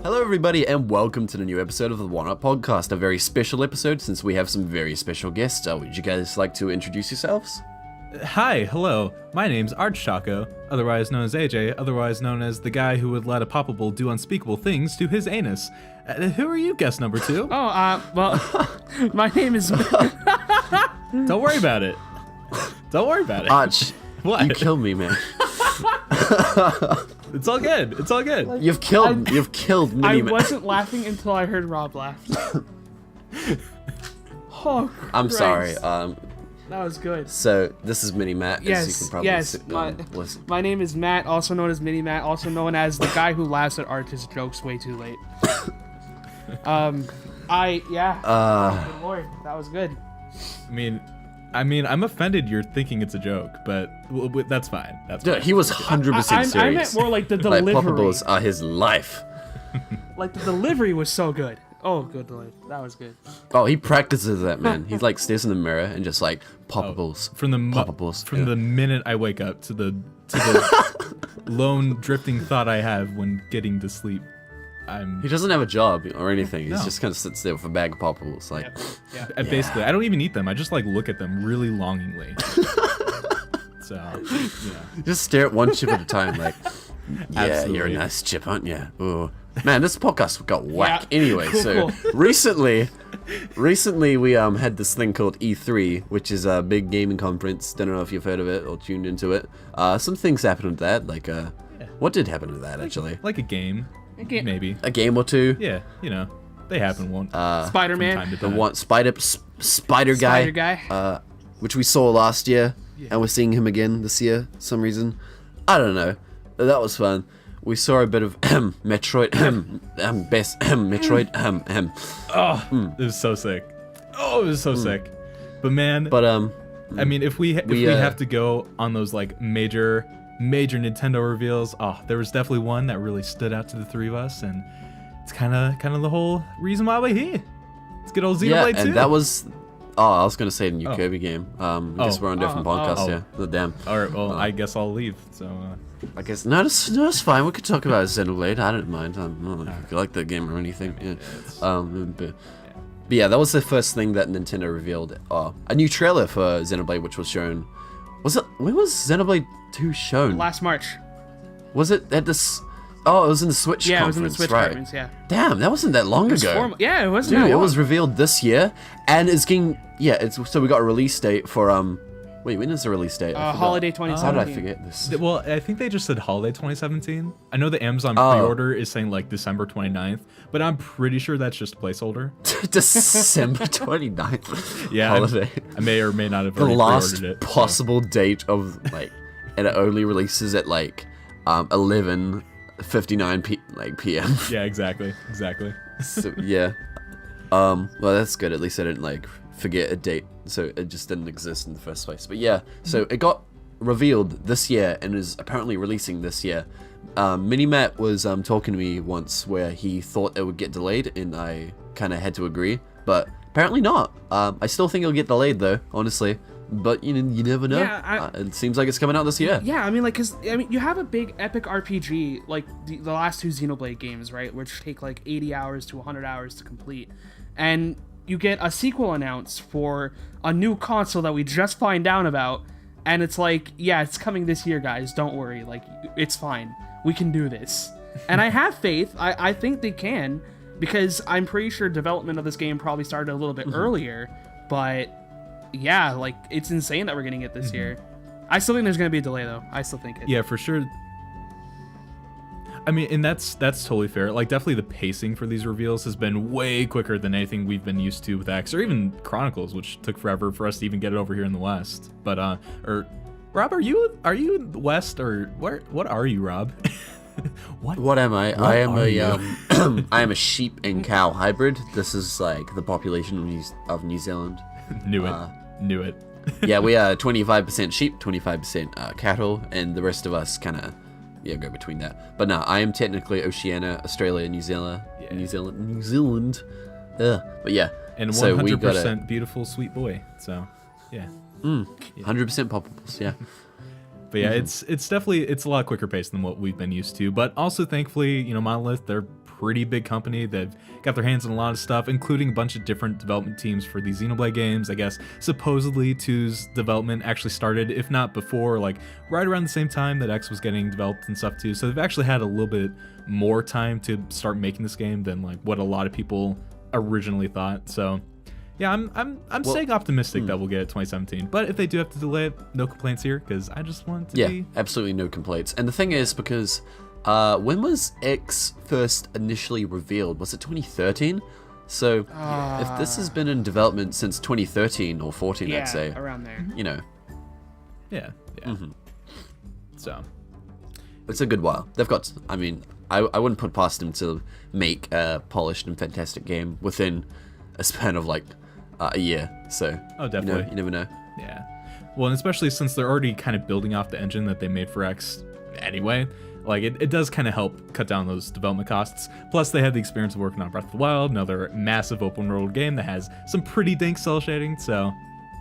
Hello everybody and welcome to the new episode of the One Up Podcast, a very special episode since we have some very special guests. Would you guys like to introduce yourselves? Hi, hello, my name's ArchTalko, otherwise known as AJ, otherwise known as the guy who would let a poppable do unspeakable things to his anus. Who are you, guest number 2? Well, my name is... Don't worry about it. Don't worry about it. Arch, What? you killed me, man. It's all good, it's all good. You've killed I Minimatt. wasn't laughing until I heard Rob laugh. Oh, I'm Christ. sorry. That was good. So this is Minimatt. as you Yes, can probably yes. listen. My name is Matt, also known as Minimatt, also known as the guy who laughs at artist jokes way too late. Good lord, that was good. I mean, I'm offended you're thinking it's a joke, but that's fine. That's Dude, fine. he was 100% serious. I meant more like the Like, delivery. poppables are his life. Like the delivery was so good. Oh, good lord, that was good. Oh, he practices that, man. He's like stares in the mirror and just like poppables. From the poppables. From the minute I wake up to the lone drifting thought I have when getting to sleep, He doesn't have a job or anything. No. He just kind of sits there with a bag of poppables. Like, Yeah. Basically, I don't even eat them. I just like look at them really longingly. So, yeah. just stare at one chip at a time. Like, yeah, Absolutely. you're a nice chip, aren't you? Ooh. Man, this podcast got whack. Yeah. Anyway, Cool, so cool. recently we had this thing called E3, which is a big gaming conference. Don't know if you've heard of it or tuned into it. Some things happened with that. Like, what did happen to that actually? Like a game, maybe. A game or two. Yeah, they happen. Won't Spider-Man. from time to The time. one spider guy, Spider guy. which we saw last year, and we're seeing him again this year for some reason. I don't know. That was fun. We saw a bit of Metroid, best Metroid. It was so sick. Oh, it was so sick. But man, But I mean, if we have to go on those like major Nintendo reveals, there was definitely one that really stood out to the three of us, and it's kind of the whole reason why we're here. Let's get old yeah, Xenoblade 2. and that was. Oh, I was gonna say the new Kirby game. I guess we're on different podcasts. oh. Yeah, the damn. All right, well, I guess I'll leave. So. I guess no, it's fine. We could talk about Xenoblade. I don't mind. I don't know if you like the game or anything. Yeah. But yeah, that was the first thing that Nintendo revealed. A new trailer for Xenoblade, which was shown. Was it? When was Xenoblade 2 shown? Last March. Was it at this? Oh, it was in the Switch Yeah, conference, it was in the Switch right? conference, yeah. Damn, that wasn't that long ago. Yeah, it wasn't Dude, that it long. was revealed this year, and it's getting so we got a release date for Wait, when is the release date? I forgot. Holiday How 2017. did I forget this? Well, I think they just said holiday 2017. I know the Amazon pre-order is saying like December 29th, but I'm pretty sure that's just a placeholder. December 29th. Yeah, Holiday. I may or may not have The already last pre-ordered it. possible date of like, and it only releases at like 11:59 p.m. Yeah, exactly. So yeah. Well, that's good. At least I didn't like forget a date, so it just didn't exist in the first place. But yeah, so it got revealed this year and is apparently releasing this year. Minimatt was talking to me once where he thought it would get delayed, and I kind of had to agree, but apparently not. I still think it'll get delayed though, honestly. But you never know. Yeah, It seems like it's coming out this year. Yeah, I mean, like, you have a big epic RPG, like the last two Xenoblade games, right, which take like 80 hours to 100 hours to complete, and you get a sequel announced for a new console that we just find out about, and it's like, yeah, it's coming this year, guys. Don't worry, like, it's fine. We can do this. And I have faith. I think they can, because I'm pretty sure development of this game probably started a little bit earlier, but yeah, like, it's insane that we're getting it this year. I still think there's going to be a delay, though. I still think it. Yeah, for sure. I mean, and that's totally fair. Like, definitely the pacing for these reveals has been way quicker than anything we've been used to with X, or even Chronicles, which took forever for us to even get it over here in the West. But Rob, are you in the West, or what are you, Rob? What am I? I am a I am a sheep and cow hybrid. This is like the population of New Zealand. Knew it. Yeah, we are 25% sheep, 25% cattle, and the rest of us kind of go between that. But no, I am technically Oceania, Australia, New Zealand, New Zealand. But yeah, And 100% so we got beautiful, sweet boy. So, yeah. 100% poppables. Yeah. But yeah, it's definitely a lot quicker paced than what we've been used to. But also, thankfully, Monolith, they're pretty big company. They've got their hands on a lot of stuff, including a bunch of different development teams for these Xenoblade games. I guess supposedly 2's development actually started, if not before, like right around the same time that X was getting developed and stuff too. So they've actually had a little bit more time to start making this game than like what a lot of people originally thought. So yeah, I'm staying optimistic that we'll get it 2017. But if they do have to delay it, no complaints here, because I just want it to be... Yeah, absolutely no complaints. And the thing is, because when was X first initially revealed? Was it 2013? So if this has been in development since 2013 or 14, I'd say. Around there. You know. Yeah. So. It's a good while. They've got... I mean, I wouldn't put past them to make a polished and fantastic game within a span of like a year. So Oh, definitely. You never know. Yeah. Well, and especially since they're already kind of building off the engine that they made for X anyway, like it does kind of help cut down those development costs. Plus, they have the experience of working on Breath of the Wild, another massive open world game that has some pretty dank cell shading. So,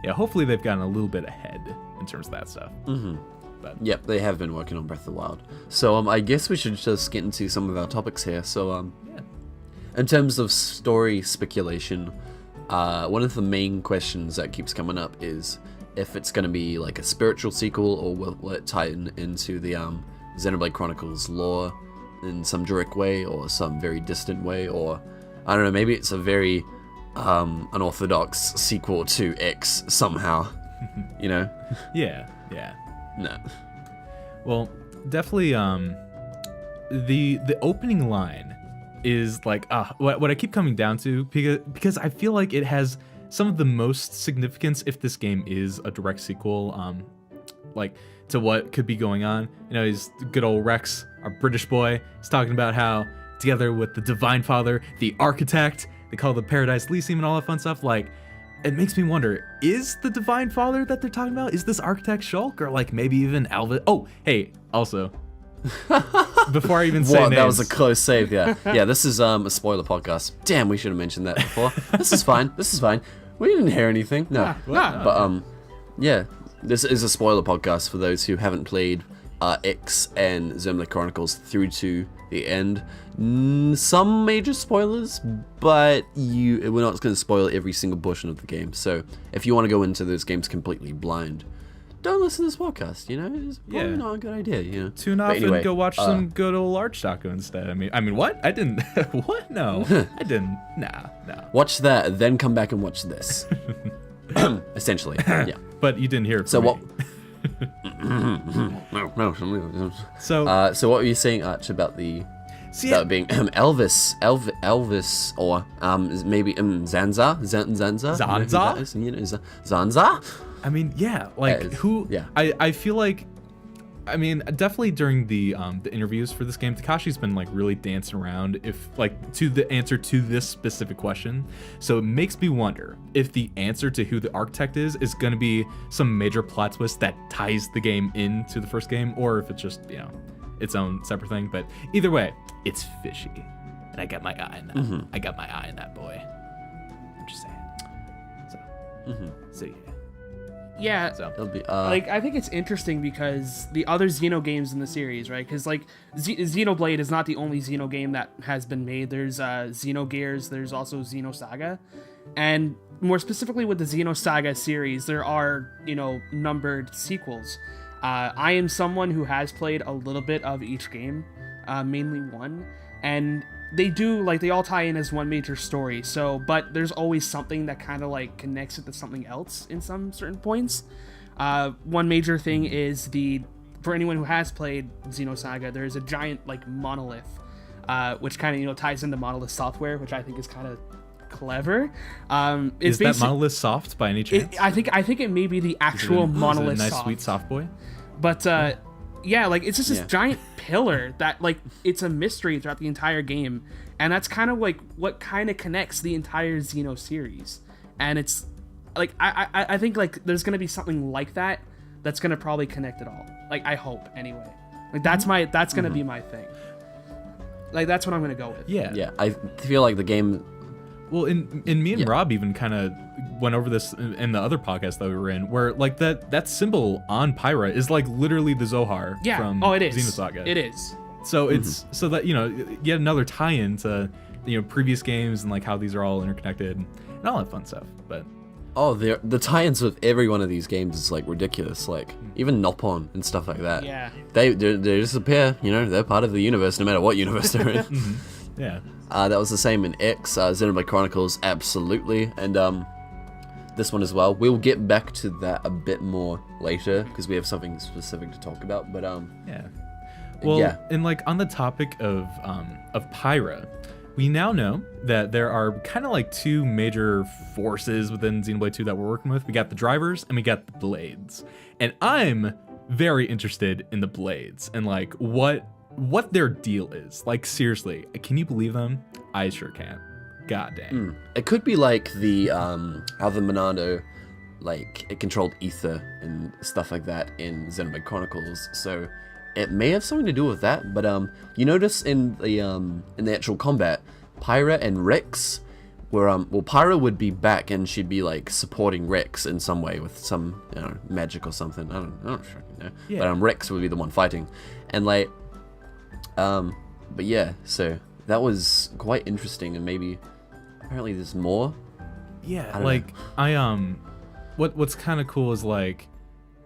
yeah, hopefully they've gotten a little bit ahead in terms of that stuff. But Yep, they have been working on Breath of the Wild. So I guess we should just get into some of our topics here. So yeah. in terms of story speculation, one of the main questions that keeps coming up is if it's going to be like a spiritual sequel, or will it tie into the Xenoblade Chronicles lore in some direct way or some very distant way, or I don't know, maybe it's a very unorthodox sequel to X somehow, you know? Yeah. No. Well, definitely the opening line is like what I keep coming down to, because I feel like it has some of the most significance if this game is a direct sequel, like to what could be going on. You know, he's good old Rex, our British boy. He's talking about how together with the Divine Father, the Architect, they call the Paradise Elysium and all that fun stuff. Like, it makes me wonder, is the Divine Father that they're talking about, is this Architect Shulk, or like maybe even Elvis? Oh, hey, also, before I even say names. That was a close save, yeah. Yeah, this is a spoiler podcast. Damn, we should have mentioned that before. This is fine. We didn't hear anything. No. But yeah, this is a spoiler podcast for those who haven't played X and Xenoblade Chronicles through to the end. Some major spoilers, but we're not going to spoil every single portion of the game. So if you want to go into those games completely blind, don't listen to this podcast. You know, it's probably not a good idea. You know, tune off and go watch some good old ArchTalko instead. I mean, what? I didn't. What? No, I didn't. Nah. Watch that, then come back and watch this. Essentially, yeah. But you didn't hear it. So from what? me. So what were you saying, Arch, about the that being Elvis, or maybe Zanza? Zanza? You know, Zanza? I mean, yeah, like who? Yeah. I feel like, I mean, definitely during the interviews for this game, Takashi's been like really dancing around to the answer to this specific question. So it makes me wonder if the answer to who the Architect is going to be some major plot twist that ties the game into the first game, or if it's just, you know, its own separate thing. But either way, it's fishy, and I got my eye on that. Mm-hmm. I got my eye on that boy. I'm just saying. So yeah. Yeah, So It'll be like I think it's interesting because the other Xeno games in the series, right? Because like Xenoblade is not the only Xeno game that has been made. There's Xenogears, there's also Xenosaga, and more specifically with the Xenosaga series, there are, you know, numbered sequels. I am someone who has played a little bit of each game, mainly one, and they all tie in as one major story. So, but there's always something that kind of like connects it to something else in some certain points. One major thing is for anyone who has played Xenosaga, there's a giant like monolith, which kind of, you know, ties into Monolith software, which I think is kind of clever. Is that Monolith soft by any chance? I think it may be the actual Monolith is it a nice soft. sweet soft boy? But yeah, like it's just this giant pillar that like it's a mystery throughout the entire game, and that's kind of like what kind of connects the entire Xeno series. And it's like I think like there's gonna be something like that that's gonna probably connect it all. Like I hope anyway. Like that's gonna be my thing. Like that's what I'm gonna go with. yeah. I feel like the game. Well, in me and Rob even kind of went over this in the other podcast that we were in, where like that symbol on Pyra is like literally the Zohar from it is. Xenosaga. It is. So it's so that yet another tie-in to previous games and like how these are all interconnected and all that fun stuff. But Oh, the tie-ins with every one of these games is like ridiculous. Like even Nopon and stuff like that. Yeah. They disappear. They're part of the universe, no matter what universe they're in. yeah, That was the same in X, Xenoblade Chronicles, absolutely, and this one as well. We'll get back to that a bit more later because we have something specific to talk about. But yeah. Well, yeah. and like on the topic of Pyra, we now know that there are kind of like two major forces within Xenoblade 2 that we're working with. We got the drivers and we got the blades. And I'm very interested in the blades and like what their deal is. Like seriously, can you believe them? I sure can. God dang. It could be like the how the Monado, like it controlled ether and stuff like that in Xenoblade Chronicles. So it may have something to do with that. But you notice in the actual combat, Pyra and Rex were Pyra would be back and she'd be like supporting Rex in some way with some magic or something. I don't know. Yeah. But Rex would be the one fighting, and like but yeah, so that was quite interesting, and maybe apparently there's more. Yeah, like what's kind of cool is like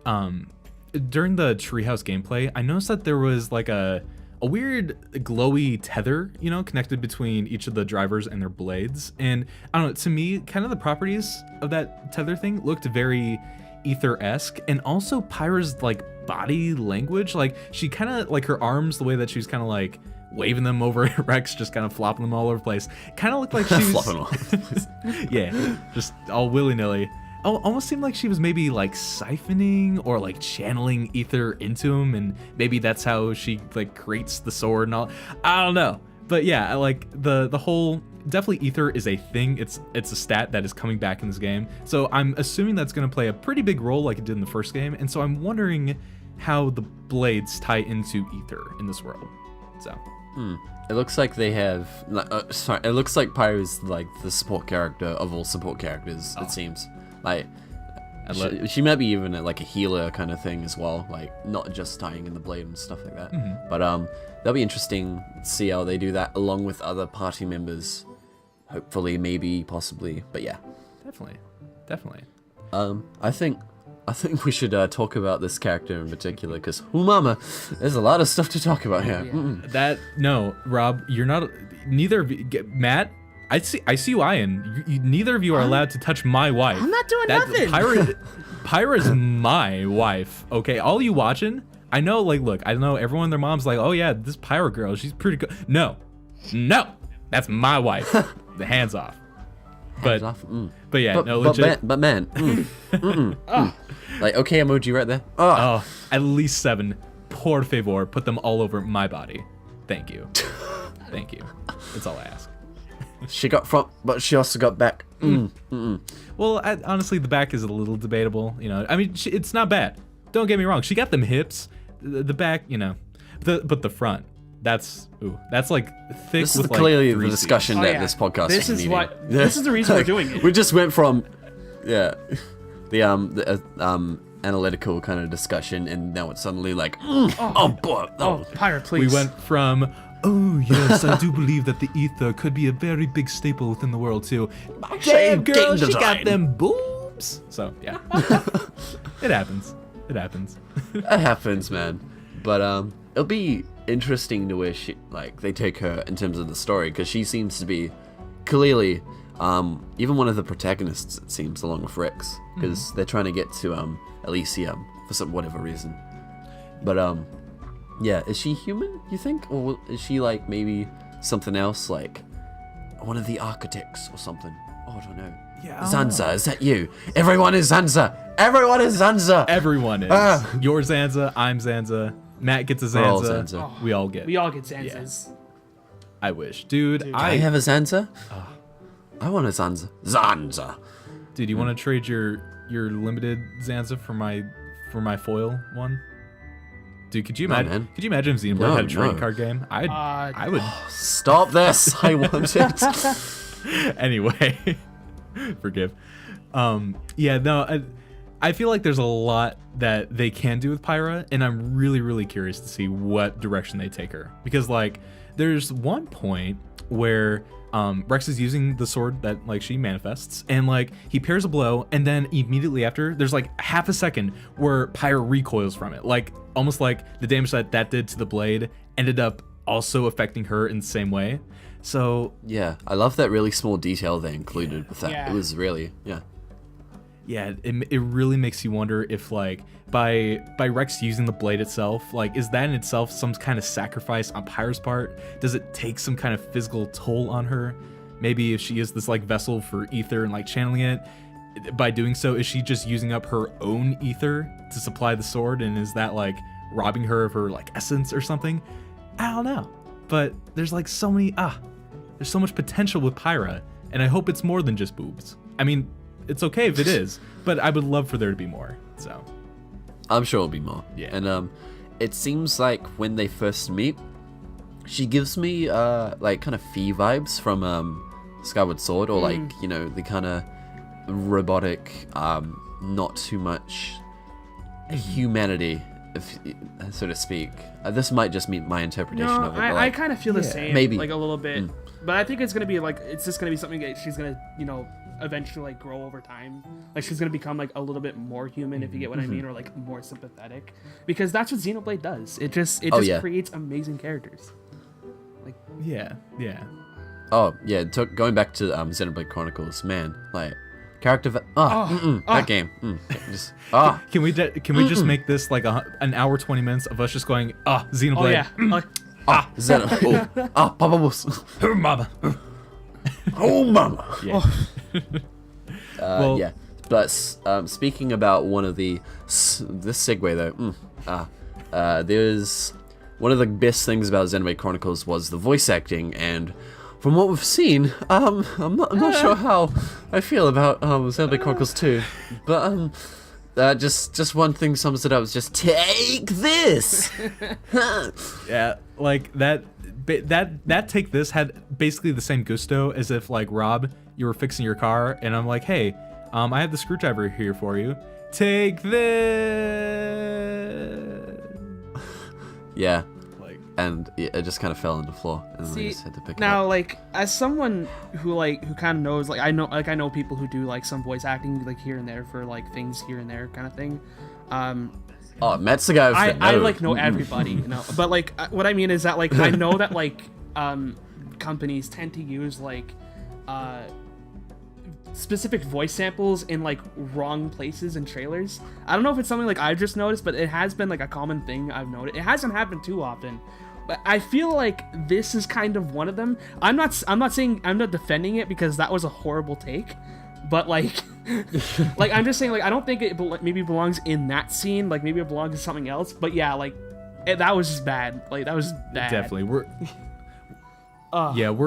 during the treehouse gameplay, I noticed that there was like a weird glowy tether, connected between each of the drivers and their blades. And I don't know, to me, kind of the properties of that tether thing looked very ether-esque, and also Pyra's like body language, like she kind of like her arms, the way that she was kind of like waving them over Rex, just kind of flopping them all over the place, kind of looked like she was flopping all over the place. yeah, just all willy-nilly. Almost seemed like she was maybe like siphoning or like channeling ether into him, and maybe that's how she like creates the sword and all. I don't know, but yeah, like the whole definitely ether is a thing. It's a stat that is coming back in this game, so I'm assuming that's going to play a pretty big role like it did in the first game, and so I'm wondering how the blades tie into ether in this world. So It looks like they have it looks like Pyra's like the support character of all support characters. It seems like she might be even like a healer kind of thing as well, like not just tying in the blade and stuff like that. But that'll be interesting to see how they do that along with other party members. Hopefully, maybe, possibly, but yeah, definitely. I think we should talk about this character in particular, because mama, there's a lot of stuff to talk about here. No, Rob, you're not. Neither of you, Matt. I see you eyeing. Neither of you are allowed to touch my wife. I'm not doing nothing. Pyra's my wife. Okay, all you watching? I know. Like, look, I know everyone. Their mom's like, oh yeah, this Pyra girl, she's pretty good. No, that's my wife. The hands off. But yeah, no, legit. But man, like okay emoji right there. Oh, at least 7. Por favor, put them all over my body. Thank you. Thank you. That's all I ask. She got front, but she also got back. Well, honestly, the back is a little debatable. I mean, it's not bad. Don't get me wrong. She got them hips. The back, but the front. That's like thick. This with is clearly like the discussion that this podcast This is is needing. this is the reason we're doing it. We just went from the analytical kind of discussion, and now it's suddenly like oh boy. Pyra, please. We went from, oh yes, I do believe that the ether could be a very big staple within the world too. Damn girl, game she got design. them boobs. So yeah, it happens. It happens. That happens, man. But it'll be interesting to where they take her in terms of the story, because she seems to be clearly even one of the protagonists, it seems, along with Rex, because they're trying to get to Elysium for whatever reason. But yeah, is she human, you think, or is she like maybe something else, like one of the architects or something? Oh, I don't know. Yeah, Zanza, is that you? Everyone is Zanza. Everyone is Zanza. Everyone is. You're Zanza. I'm Zanza. Matt gets a We're all Zanza. Zanza. We all get. We all get Zanzas. I wish, dude. I have a Zanza. I want a Zanza. Zanza. Dude, you want to trade your limited Zanza for my foil one? Dude, could you imagine? Man. Could you imagine if Xenoblade had a trading card game? I would. Stop this. I want it. Anyway, forgive. Yeah, no. I feel like there's a lot that they can do with Pyra, and I'm really, really curious to see what direction they take her. Because like, there's one point where Rex is using the sword that like she manifests, and like he pairs a blow, and then immediately after, there's like half a second where Pyra recoils from it, like almost like the damage that did to the blade ended up also affecting her in the same way. So Yeah, I love that really small detail they included with that. Yeah. It was really, yeah. yeah, it really makes you wonder if like by Rex using the blade itself, like is that in itself some kind of sacrifice on Pyra's part? Does it take some kind of physical toll on her? Maybe if she is this like vessel for ether and like channeling it, by doing so, is she just using up her own ether to supply the sword, and is that like robbing her of her like essence or something? I don't know. But there's like so many there's so much potential with Pyra, and I hope it's more than just boobs. I mean, it's okay if it is, but I would love for there to be more. So I'm sure it'll be more. Yeah. And it seems like when they first meet, she gives me like kind of Fee vibes from Skyward Sword, or like, you know, the kind of robotic, not too much humanity, if so to speak. This might just be my interpretation No, of it. But I like, kind of feel the same, maybe. like a little bit. But I think it's gonna be like, it's just gonna be something that she's gonna, you know, eventually like grow over time. Like she's gonna become like a little bit more human, if you get what I mean, or like more sympathetic, because that's what Xenoblade does. It just yeah. creates amazing characters. Like yeah. Oh yeah, going back to Xenoblade Chronicles, man, like character. That game. Just Can we just make this like an hour 20 minutes of us just going Xenoblade? oh yeah, like, Xenoblade. Papa Boss. Oh, mama. Oh mama. Yeah. Well, Yeah, but speaking about one of this segue though, there's one of the best things about Xenoblade Chronicles was the voice acting, and from what we've seen, I'm not sure how I feel about Xenoblade Chronicles 2, but just one thing sums it up: is just take this. Yeah, like that take this had basically the same gusto as if like, Rob, you were fixing your car and I'm like, hey, I have the screwdriver here for you. Take this. Yeah, Like, and it just kind of fell on the floor, and then I see, just had to pick it now up. like as someone who kind of knows, like I know people who do like some voice acting like here and there for like things here and there kind of thing. Oh, Matt's the guy. I like know everybody, you know, but like what I mean is that like I know that like companies tend to use like specific voice samples in like wrong places in trailers. I don't know if it's something like I've just noticed, but it has been like a common thing I've noticed. It hasn't happened too often, but I feel like this is kind of one of them. I'm not saying, I'm not defending it because that was a horrible take, but like like I'm just saying, like I don't think it maybe belongs in that scene, like maybe it belongs in something else, but yeah, like that was just bad. Like that was bad. definitely we're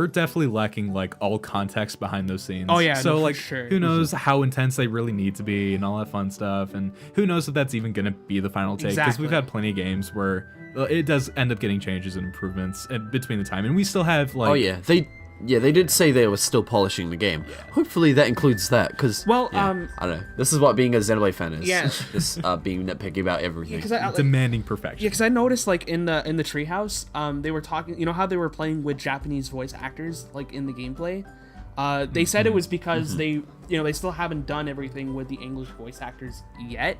definitely lacking like all context behind those scenes. Oh yeah, so no, for like sure. who knows how intense they really need to be and all that fun stuff, and who knows if that's even gonna be the final take, because we've had plenty of games where it does end up getting changes and improvements between the time, and we still have like, Oh yeah, they did say they were still polishing the game. Hopefully that includes that, because Well, I don't know. This is what being a Xenoblade fan is. Yeah. Just being nitpicky about everything. because I demanding perfection. Yeah, because I noticed like in the treehouse, they were talking. You know how they were playing with Japanese voice actors like in the gameplay. They said it was because they still haven't done everything with the English voice actors yet.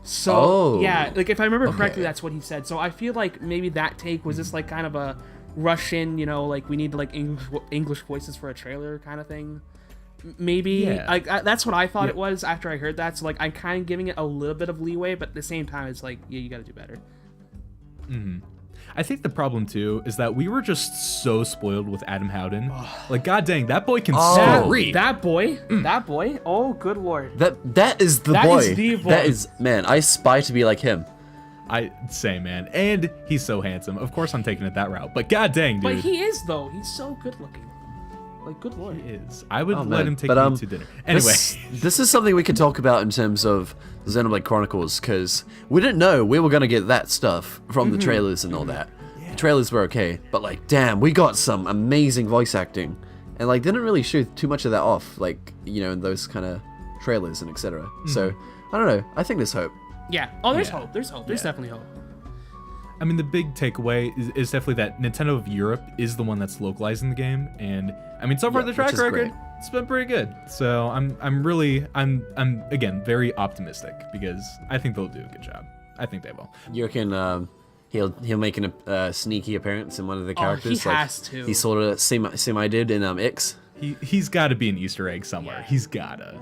So yeah, like if I remember correctly, that's what he said. So I feel like maybe that take was just like kind of a rush in, like we need like English voices for a trailer kind of thing. Maybe Yeah. that's what I thought it was after I heard that. So like I'm kind of giving it a little bit of leeway, but at the same time, it's like you got to do better. I think the problem too is that we were just so spoiled with Adam Howden. Like, god dang, that boy can scream. That boy. Oh, good lord. That is the That boy. is the boy. That is, man. I aspire to be like him. I say, man, and he's so handsome. Of course, I'm taking it that route. But god dang, dude, But he is though. He's so good looking. Like, good lord. he is. I would let man. him take But, me to dinner. Anyway, this is something we could talk about in terms of Xenoblade Chronicles, because we didn't know we were gonna get that stuff from the trailers and all that. The trailers were okay, but like, damn, we got some amazing voice acting, and like didn't really show too much of that off, like in those kind of trailers and etc. So I don't know. I think there's hope. Yeah. Oh, there's Yeah. hope. There's hope. There's Yeah. definitely hope. I mean, the big takeaway is definitely that Nintendo of Europe is the one that's localizing the game, and I mean, so far Yeah, the track which is record, great. it's been pretty good. So I'm again very optimistic because I think they'll do a good job. I think they will. You reckon he'll make a sneaky appearance in one of the Oh, he characters? has to. He sort of semi did in X. He's got to be an Easter egg somewhere. Yeah. He's gotta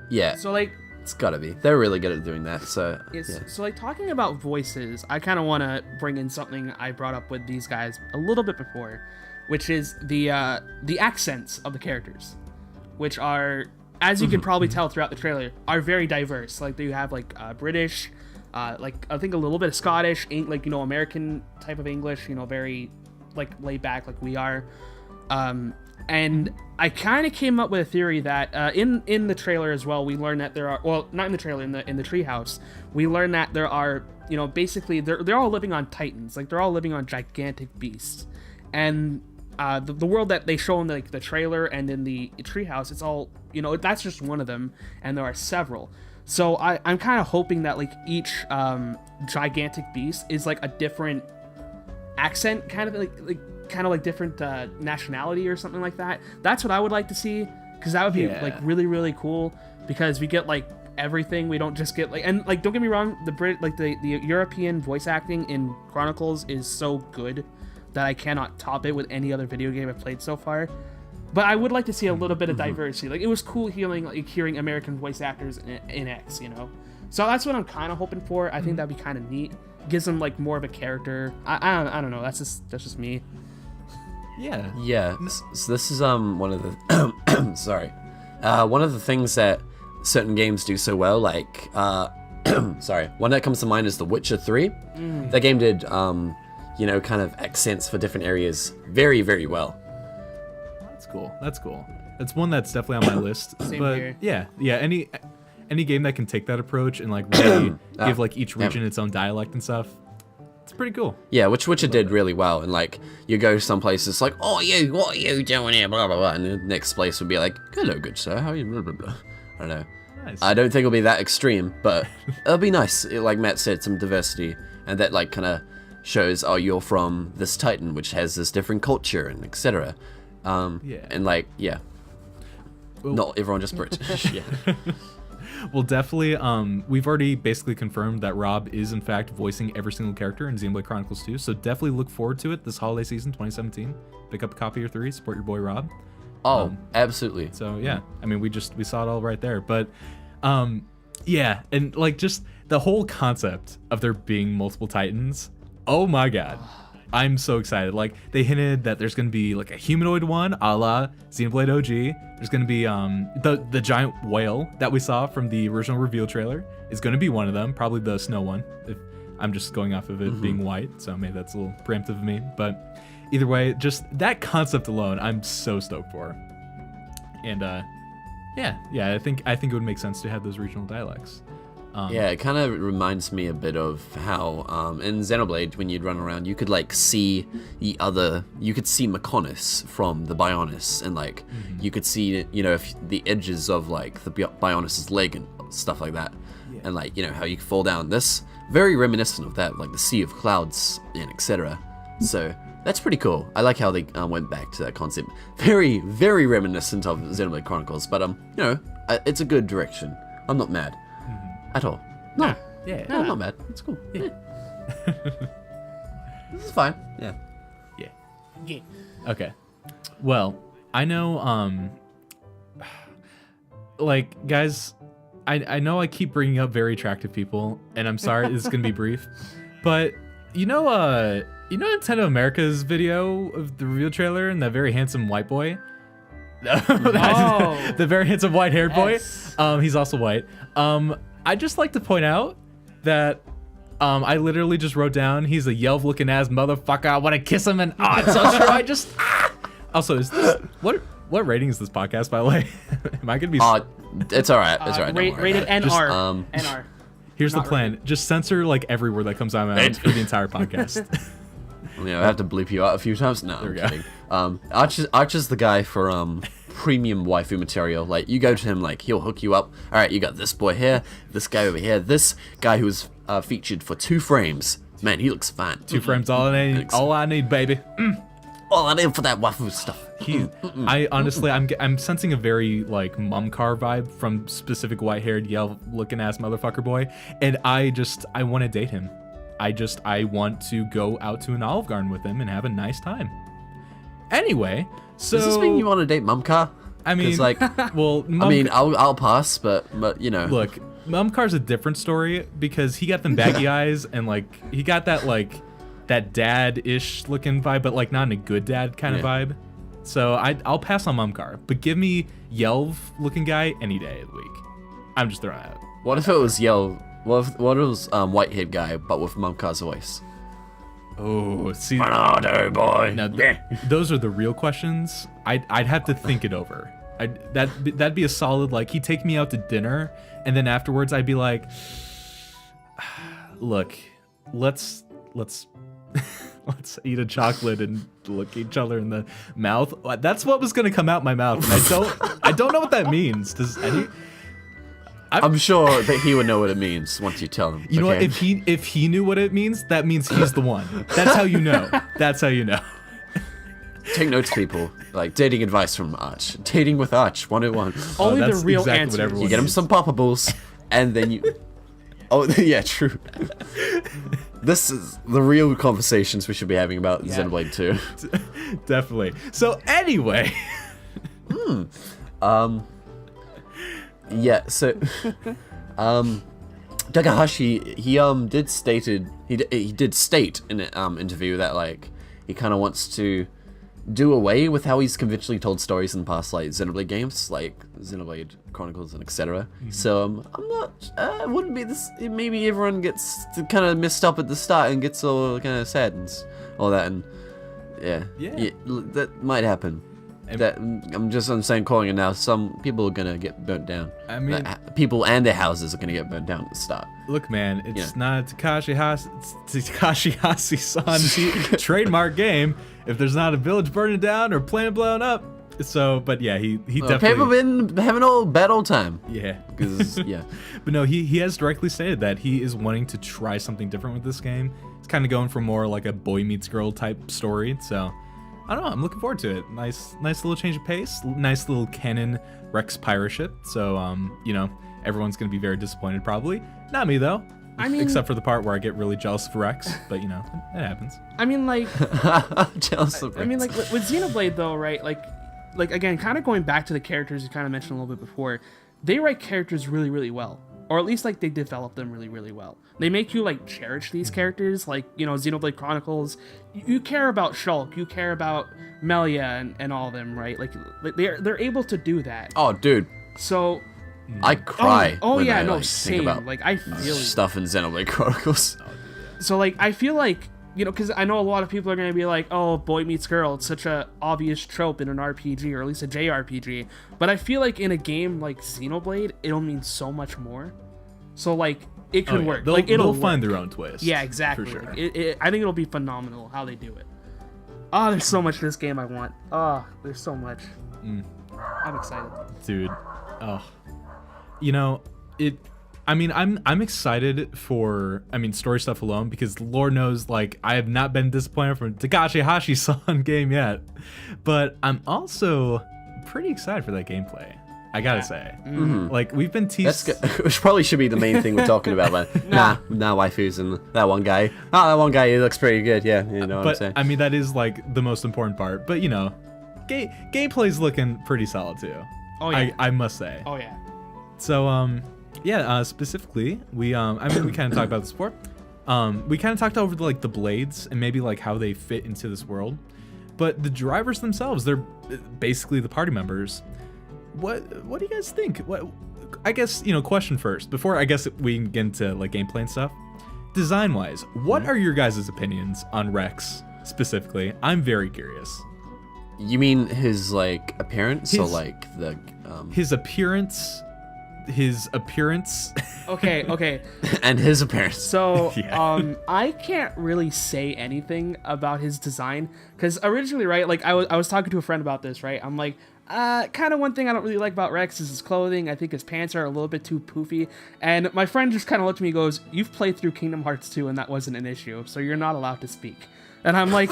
Yeah, So like, it's gotta be. They're really good at doing that. So yeah. so like talking about voices, I kind of want to bring in something I brought up with these guys a little bit before, which is the accents of the characters, which are, as you can probably tell throughout the trailer, are very diverse. Like you have like British, like I think a little bit of Scottish, like American type of English, very like laid back like we are. And I kind of came up with a theory that in the trailer as well, we learned that there are, well, not in the trailer, in the treehouse, we learned that there are, basically they're all living on titans, like they're all living on gigantic beasts, and the world that they show in the trailer and in the treehouse, it's all, that's just one of them, and there are several. So I'm kind of hoping that like each gigantic beast is like a different accent, kind of like different nationality or something like that. That's what I would like to see, because that would be like really, really cool, because we get like everything. We don't just get like, and like, don't get me wrong, the European voice acting in Chronicles is so good that I cannot top it with any other video game I've played so far. But I would like to see a little bit of diversity. Like, it was cool hearing American voice actors in X, So that's what I'm kind of hoping for. I think that'd be kind of neat. Gives them like more of a character. I don't know. That's just me. Yeah. Yeah. So this is one of the sorry, one of the things that certain games do so well. Like sorry, one that comes to mind is The Witcher 3. That game did kind of accents for different areas very, very well. That's cool. That's one that's definitely on my list. Same but here. yeah. Any game that can take that approach and like really give like each region its own dialect and stuff, it's pretty cool. Yeah, Witcher did really well, and like you go some places like, oh you, what are you doing here, blah blah blah, and the next place would be like, hello good sir, how are you, blah blah blah. I don't know. Nice. I don't think it'll be that extreme, but it'll be nice. Like Matt said, some diversity, and that like kind of shows, oh, you're from this Titan, which has this different culture and etc. And like, yeah, Well, not everyone just British. Yeah. Well, definitely, we've already basically confirmed that Rob is in fact voicing every single character in Xenoblade Chronicles 2, so definitely look forward to it this holiday season 2017. Pick up a copy of 3, support your boy Rob. Oh, absolutely. So yeah, I mean, we saw it all right there, but yeah, and like just the whole concept of there being multiple Titans, oh my god, I'm so excited. Like, they hinted that there's gonna be like a humanoid one, a la Xenoblade OG. There's gonna be the giant whale that we saw from the original reveal trailer is gonna be one of them, probably the snow one. If I'm just going off of it being white, so maybe that's a little preemptive of me. But either way, just that concept alone, I'm so stoked for. And yeah, I think it would make sense to have those regional dialects. Yeah, it kind of reminds me a bit of how in Xenoblade, when you'd run around, you could like see you could see Mechonis from the Bionis, and like you could see, if the edges of like the Bionis's leg and stuff like that, and like how you could fall down. This very reminiscent of that, like the Sea of Clouds and etc. So that's pretty cool. I like how they went back to that concept. Very, very reminiscent of Xenoblade Chronicles, but it's a good direction. I'm not mad. At all. No. Yeah. No, I'm not mad. It's cool. Yeah. This is fine. Yeah. Yeah. Okay. Well, I know, like, guys, I know I keep bringing up very attractive people, and I'm sorry, this is gonna be brief, but you know Nintendo America's video of the reveal trailer and that very handsome white boy? Oh. The very handsome white-haired Yes. boy. He's also white. I'd just like to point out that I literally just wrote down he's a Yelv-looking ass motherfucker. I want to kiss him, and it's so true. I just Also, is this what rating is this podcast, by the way? Am I gonna be? It's all right. It's all right. Don't worry Rated about it. NR. Just, NR. Here's the Not plan. Just censor like every word that comes out of my mouth for the entire podcast. I have to bleep you out a few times. No, I'm we go. kidding. Arch is the guy for premium waifu material. Like, you go to him, like, he'll hook you up. All right, you got this boy here, this guy over here, this guy who was featured for 2 frames. Man, he looks fine. 2 frames, all I need, baby. All I need for that waifu stuff. I honestly, I'm sensing a very like Mumcar vibe from specific white-haired yell-looking ass motherfucker boy, and I want to date him. I want to go out to an Olive Garden with him and have a nice time. Anyway, so Does this mean you want to date Mumcar? I mean, 'Cause, like, well, I mean, I'll pass, but you know. look, Mumcar's a different story because he got them baggy eyes and like he got that like that dad-ish looking vibe, but like not in a good dad kind of vibe. So I'll pass on Mumcar, but give me Yelv looking guy any day of the week. I'm just throwing it out. What if it was What if it was white-haired guy, but with Mumcar's voice? Oh, see, Bernardo boy. now those are the real questions. I'd have to think it over. That'd be a solid, like, he'd take me out to dinner, and then afterwards I'd be like, look, let's let's eat a chocolate and look each other in the mouth. That's what was gonna come out my mouth. And I don't know what that means. Does any? I'm sure that he would know what it means once you tell him. You know what? If he knew what it means, that means he's the one. That's how you know. That's how you know. Take notes, people. Like, dating advice from Arch. Dating with Arch 101. Only the that's real exactly what answers. everyone You get him some poppables, and then you... Oh, yeah, true. This is the real conversations we should be having about Xenoblade 2. Definitely. So anyway. Yeah, so... Takahashi, he did state in an interview that, like, he kind of wants to do away with how he's conventionally told stories in past, like, Xenoblade games, like Xenoblade Chronicles and etc. So I'm not, wouldn't be this, maybe everyone gets kind of messed up at the start and gets all kind of sad and all that, and yeah, that might happen. That I'm saying, calling it now. Some people are gonna get burnt down. I mean, people and their houses are gonna get burnt down at the start. Look, man, it's not a Takashi Hasi-san trademark game if there's not a village burning down or planet blown up. So, but yeah, he definitely. People been having a bad old time. Yeah, Because yeah. but no, he has directly stated that he is wanting to try something different with this game. It's kind of going for more like a boy meets girl type story. So. I don't know. I'm looking forward to it. Nice little change of pace. Nice little canon Rex pirate ship. So, you know, everyone's gonna be very disappointed probably. Not me though. I mean, except for the part where I get really jealous of Rex. But you know, it happens. I mean, like, Jealous of I mean, like with Xenoblade though, right? Like again, kind of going back to the characters you kind of mentioned a little bit before. They write characters really, really well. Or at least, like, they develop them really, really well. They make you, like, cherish these characters. Like, you know, Xenoblade Chronicles. You care about Shulk. You care about Melia and all of them, right? Like they're able to do that. Oh, dude. So... I cry. Oh when yeah, I, no, like, same. think about Like, I feel stuff in Xenoblade Chronicles. So, like, I feel like, you know, because I know a lot of people are going to be like, oh, boy meets girl. It's such a obvious trope in an RPG, or at least a JRPG. But I feel like in a game like Xenoblade, it'll mean so much more. So, like, it could work. They'll find their own twist. Yeah, exactly. For sure. Like, I think it'll be phenomenal how they do it. Oh, there's so much in this game I want. Oh, there's so much. I'm excited. Dude. Oh. You know, I'm excited for, story stuff alone, because Lord knows, like, I have not been disappointed from Takashi Hashi-san game yet. But I'm also pretty excited for that gameplay. I gotta say. Like, we've been teased. Which probably should be the main thing we're talking about, but nah, waifus and that one guy. Oh, that one guy, he looks pretty good, yeah, you know what I'm saying. I mean, that is, like, the most important part. But, you know, gameplay's looking pretty solid, too. Oh, yeah. I must say. Oh, yeah. So, specifically, we kind of talked about this before. We kind of talked over the blades and maybe, like, how they fit into this world. But the drivers themselves, they're basically the party members. What do you guys think? I guess, you know, question first, before I guess we can get into, like, gameplay and stuff. Design-wise, what are your guys' opinions on Rex, specifically? I'm very curious. You mean his, like, appearance? Or, like, the... His appearance, his appearance. Okay. And his appearance. So, Yeah. I can't really say anything about his design because originally, right, like I was talking to a friend about this, right? I'm like, kind of one thing I don't really like about Rex is his clothing. I think his pants are a little bit too poofy. And my friend just kind of looked at me and goes, "You've played through Kingdom Hearts 2 and that wasn't an issue, so you're not allowed to speak." And I'm like,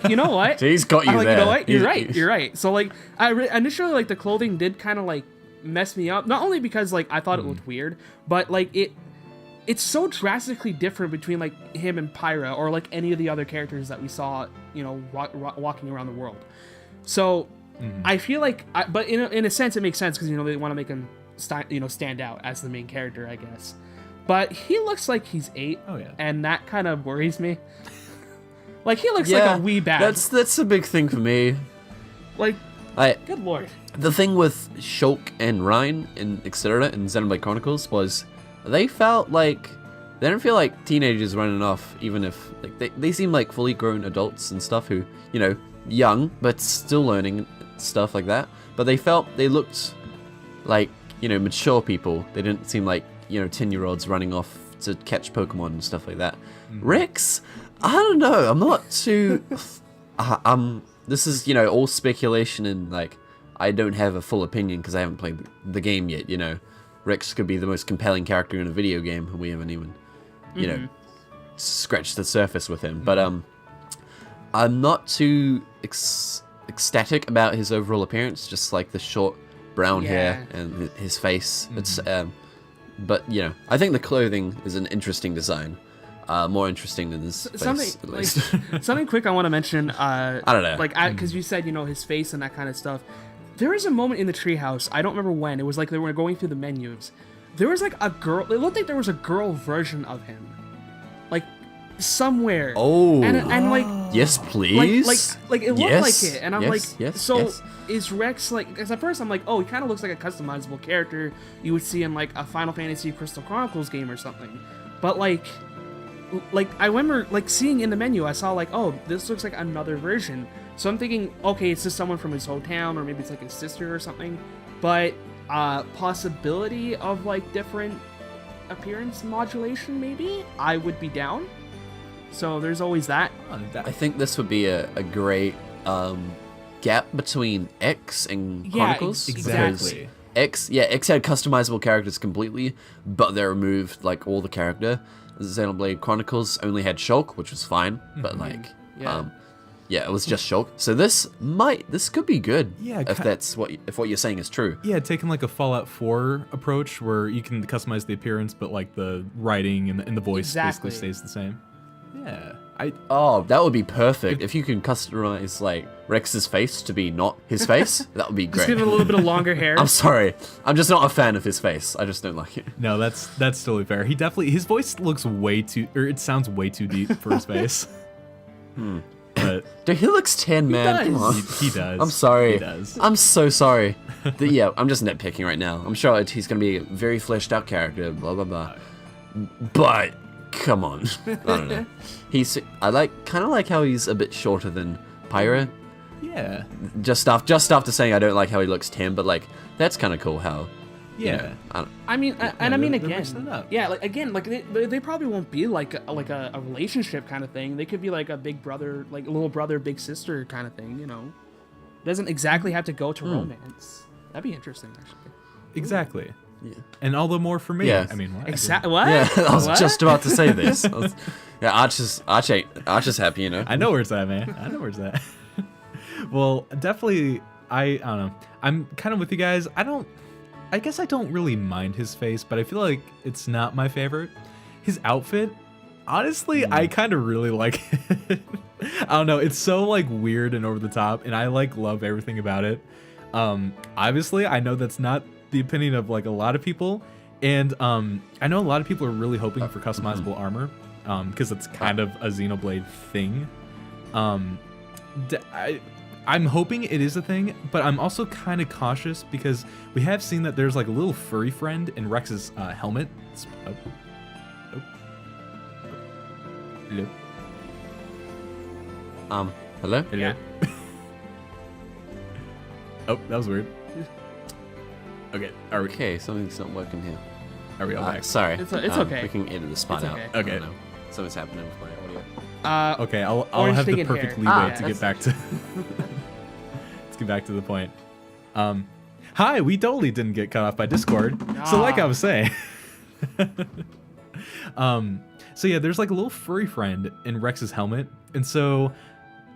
you know what? He's got you I'm like, there. you know what? You're right. So like, initially like the clothing did kind of like mess me up. Not only because like I thought it looked weird, but like it's so drastically different between like him and Pyra or like any of the other characters that we saw, you know, walking around the world. So I feel like, but in a sense, it makes sense because you know they want to make him stand out as the main character, I guess. But he looks like he's 8, and that kind of worries me. Like he looks like a wee bad. That's a big thing for me. Like, good lord. The thing with Shulk and Ryan and etc. in Xenoblade Chronicles was they didn't feel like teenagers running off, even if like they seem like fully grown adults and stuff who, you know, young but still learning stuff like that. But they looked like, you know, mature people. They didn't seem like, you know, 10-year-olds running off to catch Pokemon and stuff like that. Rex, I don't know. I'm not too. This is, you know, all speculation and like I don't have a full opinion because I haven't played the game yet. You know, Rex could be the most compelling character in a video game, and we haven't even, you know, scratched the surface with him. But I'm not too ecstatic about his overall appearance. Just like the short brown hair and his face. It's but you know, I think the clothing is an interesting design. More interesting than his face, at least. Something quick I want to mention. I don't know. Like, because you said, you know, his face and that kind of stuff. There was a moment in the treehouse. I don't remember when. It was like they were going through the menus. There was like a girl. It looked like there was a girl version of him, like somewhere. Oh. And like. Yes, please. Like it looked like it, and I'm yes. Is Rex like? Because at first I'm like, oh, he kind of looks like a customizable character you would see in like a Final Fantasy Crystal Chronicles game or something, but like I remember like seeing in the menu, I saw like, oh, this looks like another version. So I'm thinking, okay, it's just someone from his hometown, or maybe it's like his sister or something. But possibility of like different appearance modulation, maybe I would be down. So there's always that. I think this would be a great gap between X and Chronicles. Exactly. X had customizable characters completely, but they removed like all the character. Xenoblade Chronicles only had Shulk, which was fine, but like, it was just Shulk. So this could be good. Yeah, if what you're saying is true. Yeah, taking like a Fallout 4 approach where you can customize the appearance, but like the writing and the voice basically stays the same. Yeah. That would be perfect. If you can customize like Rex's face to be not his face, that would be great. Just give him a little bit of longer hair. I'm sorry. I'm just not a fan of his face. I just don't like it. No, that's totally fair. His voice looks it sounds way too deep for his face. But dude, he looks 10, man. Come on. He does. I'm sorry. He does. I'm so sorry. I'm just nitpicking right now. I'm sure he's going to be a very fleshed out character, blah, blah, blah. But come on. I don't know. I kind of like how he's a bit shorter than Pyra. Yeah. Just after saying I don't like how he looks 10, but like that's kind of cool how. Yeah. They probably won't be like a relationship kind of thing. They could be like a big brother, like little brother, big sister kind of thing. You know, doesn't exactly have to go to romance. That'd be interesting, actually. Exactly. Yeah. And all the more for me. Yeah. I mean, what? Exactly. What? Yeah, I was just about to say this. Arch is happy, you know. I know where it's at, man. I know where it's at. Well, definitely, I don't know. I'm kind of with you guys. I guess I don't really mind his face, but I feel like it's not my favorite. His outfit, honestly, I kind of really like it. I don't know. It's so like weird and over the top, and I like love everything about it. Obviously, I know that's not the opinion of like a lot of people, and I know a lot of people are really hoping for customizable armor, because it's kind of a Xenoblade thing. I'm hoping it is a thing, but I'm also kind of cautious because we have seen that there's like a little furry friend in Rex's helmet. Hello. Hello? Hello. Yeah. Oh, that was weird. Okay. Okay, something's not working here. Are we all back? Sorry. It's okay. We can edit the spot It's out. okay. I Okay. don't know. Something's happening with my audio. Okay, I'll orange have thing the in perfect hair. leeway to that's- get back to. Let's get back to the point. Hi, we totally didn't get cut off by Discord. So like I was saying. So yeah, there's like a little furry friend in Rex's helmet, and so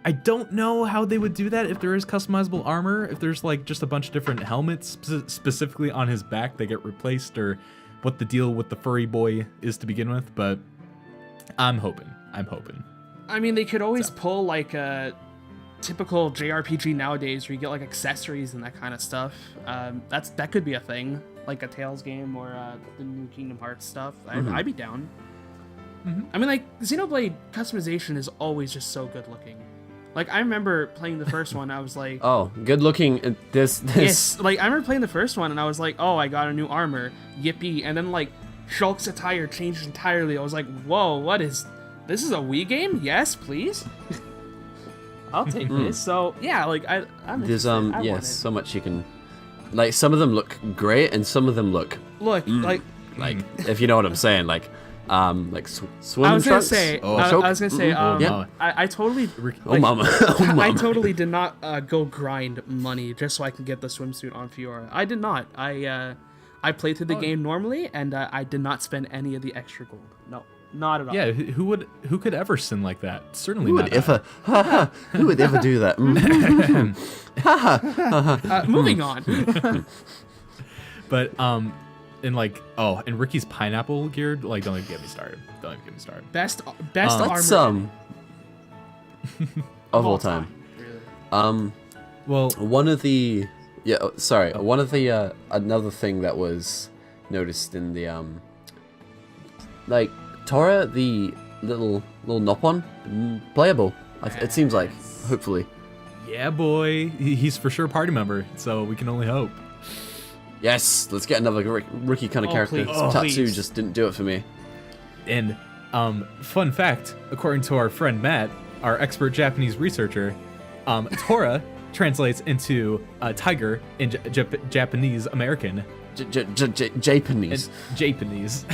I don't know how they would do that if there is customizable armor, if there's like just a bunch of different helmets specifically on his back that get replaced, or what the deal with the furry boy is to begin with, but I'm hoping. I mean, they could always pull like a typical JRPG nowadays where you get like accessories and that kind of stuff. That could be a thing, like a Tales game or the new Kingdom Hearts stuff. I'd be down. I mean, like, Xenoblade customization is always just so good looking. Like, I remember playing the first one, I was like... Oh, good looking. This. Yes, like, I remember playing the first one, and I was like, oh, I got a new armor. Yippee. And then, like, Shulk's attire changed entirely. I was like, whoa, what is... This is a Wii game? Yes, please? I'll take this. So, yeah, like, I'm There's interested. I want yes, it. so much you can. Like some of them look great, and some of them look Look, like... if you know what I'm saying, like swim I was gonna trunks. say, Oh. I was gonna say, Yeah. I totally, Oh like, mama, oh mama. I totally did not go grind money just so I can get the swimsuit on Fiora. I did not. I played through the game normally, and I did not spend any of the extra gold. No, not at all. Yeah, who could ever sin like that? Certainly Who not. who would ever do that? Moving on. But and Ricky's pineapple gear, like, don't even get me started. Best That's armor of all time. Really. Well, One of the one of the another thing that was noticed in the like Tora, the little Nopon, playable. It seems like, hopefully. yeah, boy, he's for sure a party member, so we can only hope. Yes, let's get another rookie kind of character. Please. Tatsu Please. just didn't do it for me. And fun fact, according to our friend Matt, our expert Japanese researcher, Tora translates into tiger in Japanese American. Japanese. And Japanese.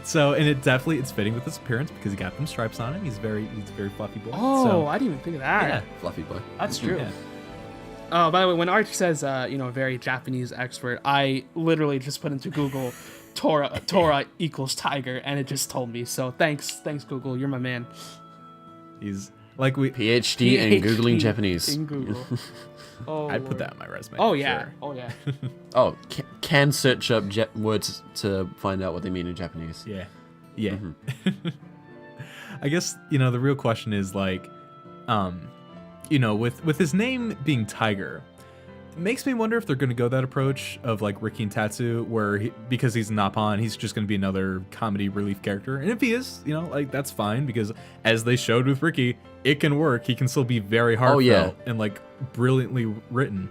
So, and it's fitting with his appearance because he got them stripes on him. He's very fluffy boy. Oh, so, I didn't even think of that. yeah, Fluffy boy. That's true. yeah. Oh, by the way, when Arch says, very Japanese expert, I literally just put into Google Tora equals tiger, and it just told me. So thanks Google, you're my man. He's like PhD in Googling Japanese. in Google. Oh, I'd put Lord. that on my resume. Oh for yeah. sure. Oh yeah. Oh, can search up words to find out what they mean in Japanese. Yeah. I guess the real question is like, with his name being Tiger, it makes me wonder if they're going to go that approach of like Ricky and Tatsu, where because he's Napon, he's just going to be another comedy relief character. And if he is, like that's fine, because as they showed with Ricky, it can work. He can still be very heartfelt and like brilliantly written.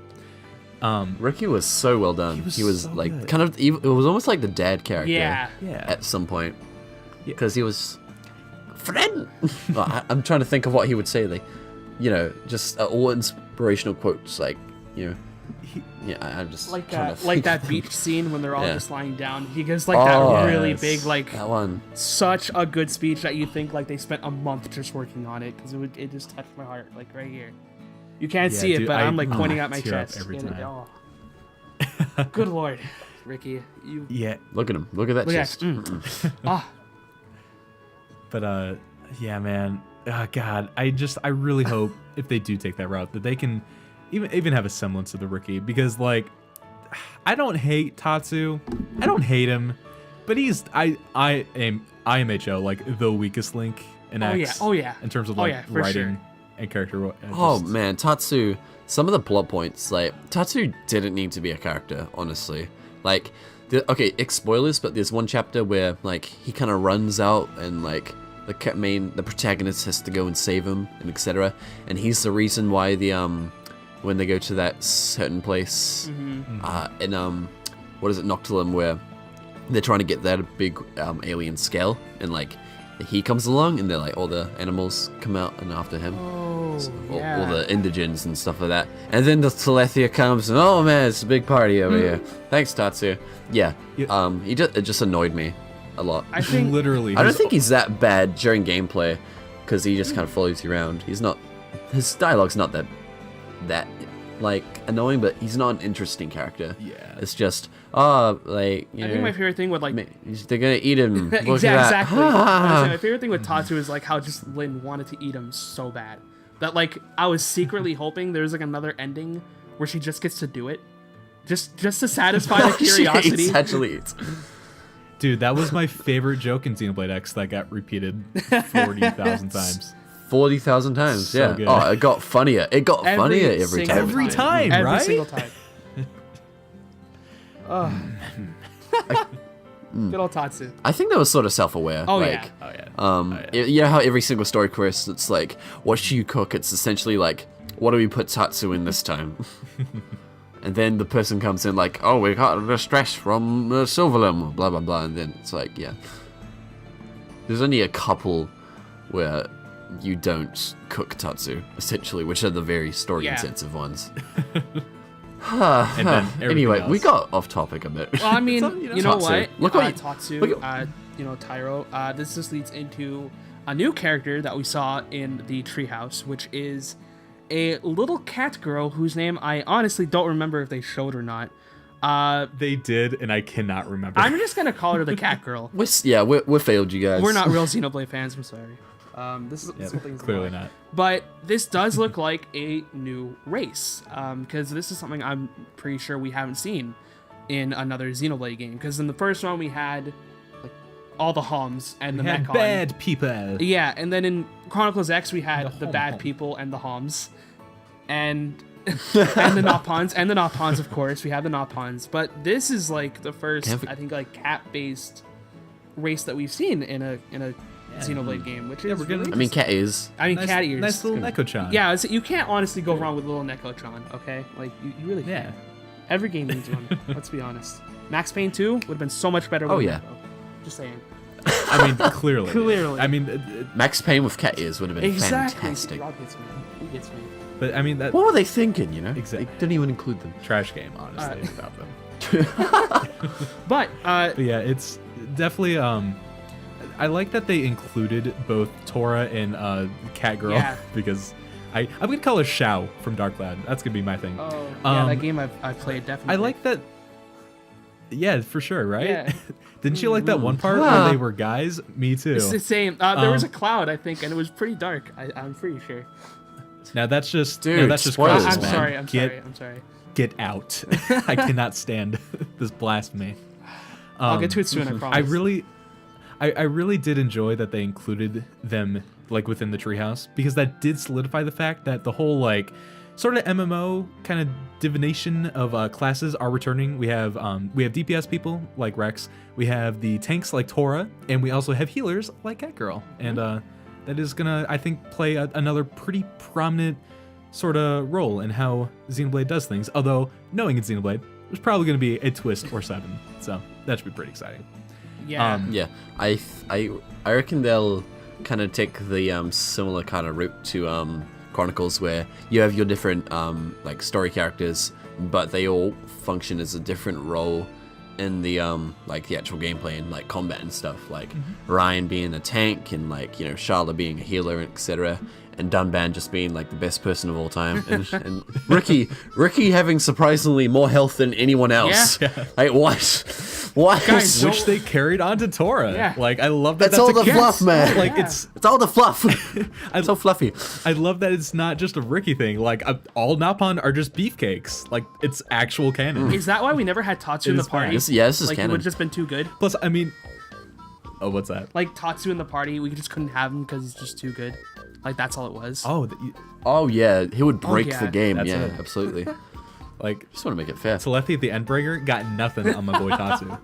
Ricky was so well done. He was so like good. kind of it was almost like the dad character. Yeah. At some point, because he was friend. Well, I'm trying to think of what he would say. Like, just all inspirational quotes. Like, I'm just Like trying that, to like think. that beach scene when they're all Yeah. just lying down. He gives like Oh, that really yes. big, like That one. such a good speech that you think like they spent a month just working on it, because it just touched my heart, like right here. You can't Yeah, see it, dude, but I'm like pointing at my tear up chest. every and time. Good lord, Ricky, you Yeah. Look at him. Look at that look at chest. ah. But yeah, man. God, I really hope if they do take that route that they can even have a semblance of the Ricky, because like I don't hate Tatsu, I don't hate him, but he's I am IMHO like the weakest link in X. Oh yeah. In terms of Oh, like yeah, for writing sure. and character. Oh man, Tatsu. Some of the plot points, like Tatsu didn't need to be a character, honestly. Like, spoilers, but there's one chapter where like he kind of runs out and like the protagonist has to go and save him and etc. And he's the reason why the when they go to that certain place in what is it, Noctilum, where they're trying to get that big alien scale, and like he comes along, and they're like all the animals come out and after him. Oh, all, yeah. all the indigens and stuff like that. And then the Telethia comes, and oh man, it's a big party over here. Thanks, Tatsu. Yeah. He just annoyed me a lot. I think Literally. I don't think he's that bad during gameplay, because he just kind of follows you around. He's not. His dialogue's not that like annoying, but he's not an interesting character. Yeah. It's just I think my favorite thing would like they're gonna eat him. Look at that. exactly. Honestly, my favorite thing with Tatsu is like how just Lin wanted to eat him so bad that like I was secretly hoping there was like another ending where she just gets to do it, just to satisfy the curiosity. She actually eats. Dude, that was my favorite joke in Xenoblade X that got repeated 40,000 times. 40,000 times, So yeah. good. Oh, it got funnier. It got funnier every time. Every time, Every right? single time. Good old Tatsu. I think that was sort of self-aware. Oh, like, yeah. Oh yeah. You know how every single story quest, it's like, what should you cook? It's essentially like, what do we put Tatsu in this time? And then the person comes in like, oh, we got the stress from Silverlim, blah, blah, blah. And then it's like, yeah. There's only a couple where you don't cook Tatsu, essentially, which are the very story-intensive ones. And then everything Anyway, else. we got off topic a bit. Well, I mean, you know Tatsu. what? Look what Tatsu, look at- Tyro. This just leads into a new character that we saw in the treehouse, which is a little cat girl whose name I honestly don't remember if they showed or not. They did, and I cannot remember. I'm just gonna call her the cat girl. We failed you guys. We're not real Xenoblade fans. I'm sorry. This is Yeah, something's clearly wrong. not. But this does look like a new race, because this is something I'm pretty sure we haven't seen in another Xenoblade game. Because in the first one we had like all the Homs and the We had Mechon. bad people. Yeah, and then in Chronicles X we had the bad Hom. people and the Homs, and and the Nopons, of course. We have the Nopons, but this is like the first, I think, like cat-based race that we've seen in a Xenoblade game, which is we're gonna- really I mean, cat is. cat ears. Nice little Neko-chan. Yeah, you can't honestly go wrong with little Neko-chan, okay? Like, you really Yeah. can't. Every game needs one, let's be honest. Max Payne 2 would have been so much better with Oh, yeah. Neko. Just saying. I mean, clearly. Clearly. I mean, Max Payne with cat ears would have been Exactly. fantastic. Rob gets me. He gets me. but I mean that What were they thinking, you know? Exactly. They didn't even include them. trash game, honestly, without them. But, But yeah, it's definitely I like that they included both Tora and Cat Girl Yeah. because I'm gonna call her Xiao from Dark Cloud. That's gonna be my thing. yeah, that game I've played, definitely. I like that. Yeah, for sure, right? Yeah. Didn't you like that one part Ah. where they were guys? Me too. It's the same. There was a cloud, I think, and it was pretty dark. I'm pretty sure. Now that's just Dude, that's just spoilers, crazy, I'm man. sorry. I'm Get- sorry. I'm sorry. Get out! I cannot stand this blasphemy. I'll get to it soon. I promise. I really did enjoy that they included them like within the treehouse because that did solidify the fact that the whole like sort of MMO kind of divination of classes are returning. We have DPS people like Rex, we have the tanks like Tora, and we also have healers like Catgirl, and that is gonna I think play another pretty prominent sort of role in how Xenoblade does things. Although knowing it's Xenoblade, there's probably gonna be a twist or 7, so that should be pretty exciting. Yeah. Yeah, I reckon they'll kind of take the similar kind of route to Chronicles, where you have your different like story characters, but they all function as a different role in the like the actual gameplay and like combat and stuff. Like Ryan being a tank, and like Charlotte being a healer, etc. And Dunban just being like the best person of all time, and Ricky having surprisingly more health than anyone else. Yeah. Like what? Guys, Which they carried onto Tora. Yeah. Like I love that. That's all a the kid. fluff, man. Like Yeah. it's It's all the fluff. It's so fluffy. I love that it's not just a Ricky thing. Like all Napon are just beefcakes. Like it's actual canon. Is that why we never had Tatsu It in the is party? bad. This is like, it canon. would have just been too good. Plus, I mean, oh, what's that? Like Tatsu in the party, we just couldn't have him because he's just too good. Like that's all it was. Oh, Oh yeah, he would break yeah. the game. That's Yeah, it. absolutely. like Just want to make it fair. Telethi the Endbreaker got nothing on my boy Tatsu.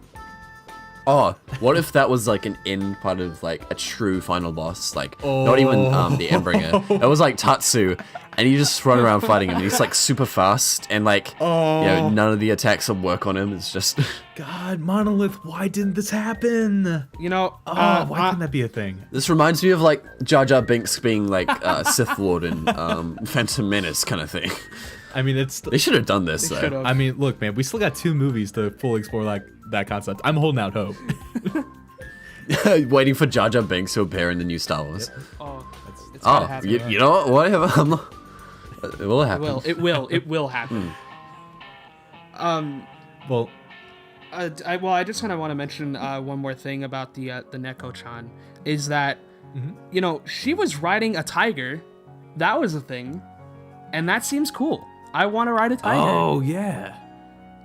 Oh, what if that was like an end part of like a true final boss? Like, not even the Endbringer. It was like Tatsu, and you just run around fighting him. And he's like super fast, and like, none of the attacks will work on him. It's just. God, Monolith, why didn't this happen? You know, why couldn't that be a thing? This reminds me of like Jar Jar Binks being like Sith Lord in Phantom Menace kind of thing. I mean, They should have done this though. should've. I mean, look, man, we still got 2 movies to fully explore like that concept. I'm holding out hope. Waiting for Jar Jar Binks to appear in the new Star Wars. It's gotta happen. You know what? Whatever. I'm not. It will happen. It will happen. Well, I just kind of want to mention one more thing about the Neko-chan is that you know, she was riding a tiger. That was a thing, and that seems cool. I want to ride a tiger. oh yeah,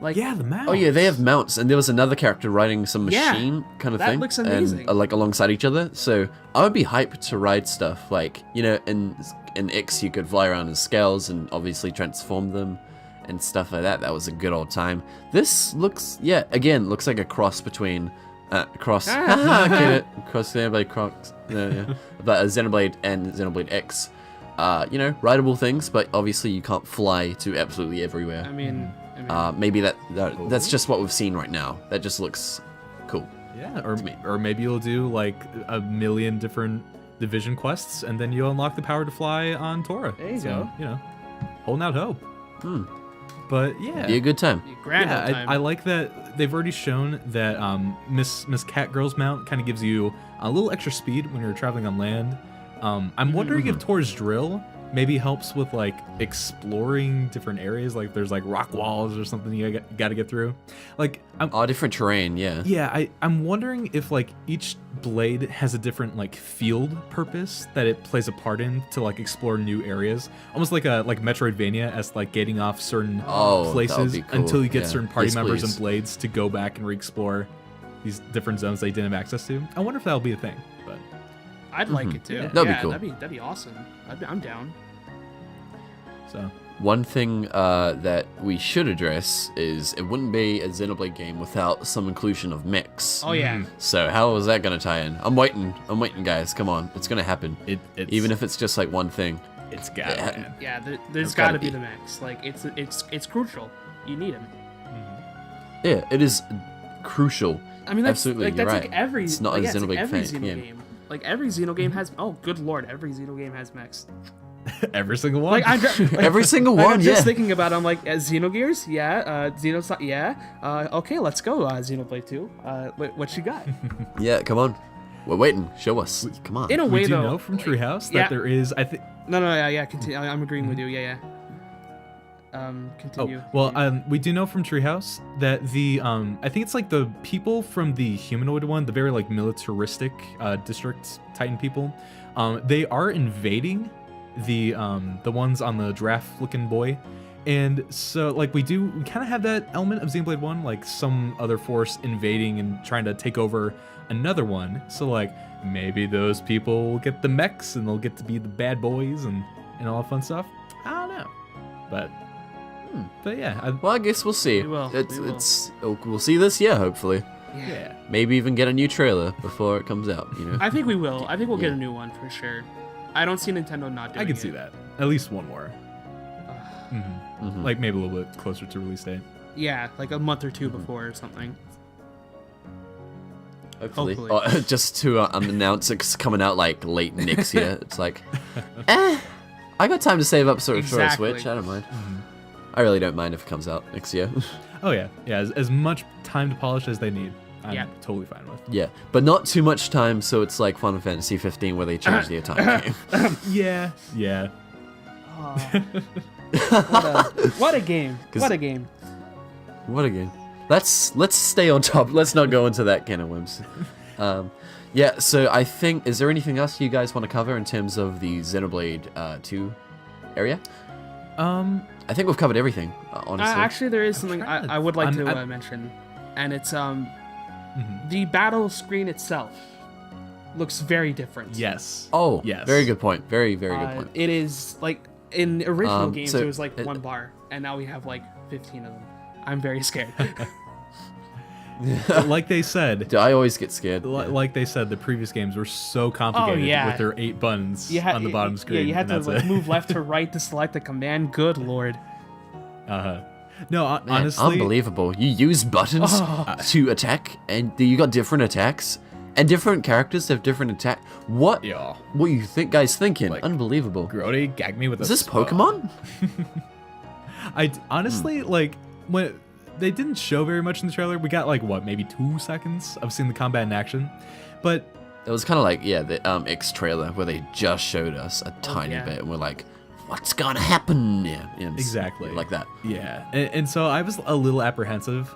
like the mouse. Oh yeah, they have mounts, and there was another character riding some machine kind of that thing. looks amazing. And like alongside each other. So I would be hyped to ride stuff like, you know, in X you could fly around in scales and obviously transform them and stuff like that. That was a good old time. This looks, looks like a cross between cross Xenoblade Chronicles, but Xenoblade and Xenoblade X. You know, rideable things, but obviously you can't fly to absolutely everywhere. I mean Maybe that's just what we've seen right now. That just looks cool. Yeah, or maybe you'll do like a million different division quests, and then you'll unlock the power to fly on Tora. There you go. You know, holding out hope. But yeah, Be a good time. grand old time. I like that they've already shown that Miss Catgirl's mount kind of gives you a little extra speed when you're traveling on land. I'm wondering if Tor's drill maybe helps with like exploring different areas, like there's like rock walls or something you got to get through. Like Different terrain, yeah. yeah, I'm wondering if like each blade has a different like field purpose that it plays a part in to like explore new areas, almost like a Metroidvania as like getting off certain that would places be cool. until you get Yeah. certain party Yes, members please. and blades to go back and re-explore these different zones they didn't have access to. I wonder if that'll be a thing, but I'd like it too. Yeah. That'd be cool. That'd be awesome. I'm down. so One thing that we should address is it wouldn't be a Xenoblade game without some inclusion of mechs. Oh yeah. So how is that gonna tie in? I'm waiting, guys. Come on, it's gonna happen. it's Even if it's just like one thing. it's got man. Yeah, there's There's got to gotta be be. the max. Like it's crucial. You need him. Yeah, it is crucial. I mean, that's Absolutely, like you're that's right. like every It's not like, a yeah, it's like Xenoblade every fan Xeno game. game. Like every Xeno game has. Oh, good lord, every Xeno game has mechs. Every single one. Like I'm like, Every single like, one, I'm yeah. just thinking about. I'm like Xenogears, yeah. Yeah. Okay, let's go. Xenoblade 2. What you got? Yeah, come on. We're waiting. Show us. Come on. In a we way, do though. know from like, Treehouse yeah. that there is, I think. No, yeah. Continue. I'm agreeing with you. Yeah. Continue. We do know from Treehouse that the I think it's like the people from the humanoid one, the very like militaristic district Titan people, they are invading the ones on the giraffe-looking boy, and so like we kind of have that element of Xenoblade 1, like some other force invading and trying to take over another one. So like maybe those people will get the mechs and they'll get to be the bad boys and all that fun stuff. I don't know, but yeah, Well, I guess we'll see. We will, we will. We'll see this year, hopefully. yeah. Maybe even get a new trailer before it comes out. You know. I think we will. I think we'll get Yeah. a new one for sure. I don't see Nintendo not doing it. I can see that. At least one more. Like maybe a little bit closer to release date. Yeah, like a month or two before or something. Hopefully. Hopefully. Or just to announce it's coming out like late next year. It's like, I got time to save up for a Exactly. Switch. I don't mind. I really don't mind if it comes out next year. Oh yeah. As much time to polish as they need. I'm Yeah. totally fine with. Yeah, but not too much time, so it's like Final Fantasy 15 where they change the entire game. Yeah. What a game! 'Cause- What a game! What a game. Let's stay on top. Let's not go into that can of worms. Yeah, so I think, is there anything else you guys want to cover in terms of the Xenoblade 2 area? I think we've covered everything, honestly. Actually, there is something trying to- I would like to I'm- mention, and it's the battle screen itself looks very different. Yes. Oh, Yes. very good point. Very, very good point. It is like in original games, so it was like it- one bar, and now we have like 15 of them. I'm very scared. like they said, I always get scared. like they said, the previous games were so complicated yeah. with their 8 buttons on the bottom screen. Yeah, you had and to that's it. move left to right to select a command. Good lord. Uh-huh. No, Man, honestly, unbelievable. You use buttons to attack, and you got different attacks, and different characters have different attack. What? Yeah. What you think, guys? Thinking? Like, Unbelievable. Grody gagged me with Is a this spell. Pokemon? I honestly like when they didn't show very much in the trailer. We got like what, maybe 2 seconds of seeing the combat in action, but It was kind of like the X trailer where they just showed us a tiny yeah. bit, and we're like, "What's gonna happen?" Yeah, it's Exactly. like that. yeah, and so I was a little apprehensive,